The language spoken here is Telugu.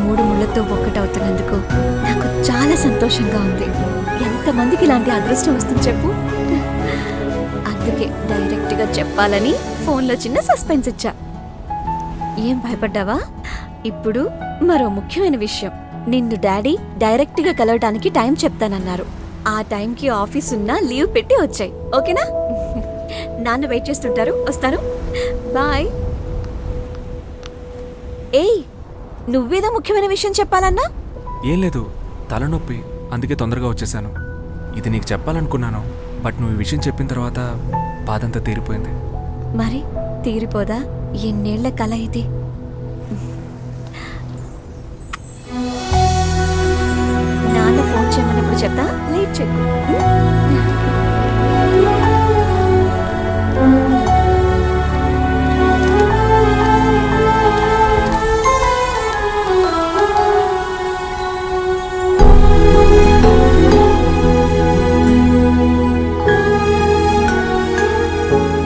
మూడు ముళ్ళతో ఒక్కటవుతున్నందుకు నాకు చాలా సంతోషంగా ఉంది. ఎంతమందికి ఇలాంటి అదృష్టం వస్తుంది చెప్పు. అందుకే డైరెక్ట్గా చెప్పాలని ఫోన్లో చిన్న సస్పెన్స్ ఇచ్చా. ఏం భయపడ్డావా? ఇప్పుడు మరో ముఖ్యమైన విషయం. నిన్ను డాడీ డైరెక్ట్గా కలవడానికి టైం చెప్తానన్నారు. ఆ టైంకి ఆఫీస్ ఉన్నా లీవ్ పెట్టి వచ్చాయి. ఓకేనా? నాన్న వెయిట్ చేస్తుంటారు, వస్తాను. బాయ్. ఏయ్, నువ్వేదో ముఖ్యమైన విషయం చెప్పాలన్నా? ఏం లేదు, తలనొప్పి, అందుకే తొందరగా వచ్చేసాను. ఇది నీకు చెప్పాలనుకున్నాను, బట్ నువ్వు ఈ విషయం చెప్పిన తర్వాత బాధంతా తీరిపోయింది. మరి తీరిపోదా? ఎన్నేళ్ల కల ఇది. నాన్న ఫోన్ చేయమన్నప్పుడు చెప్తా, లేట్ చెక్కు.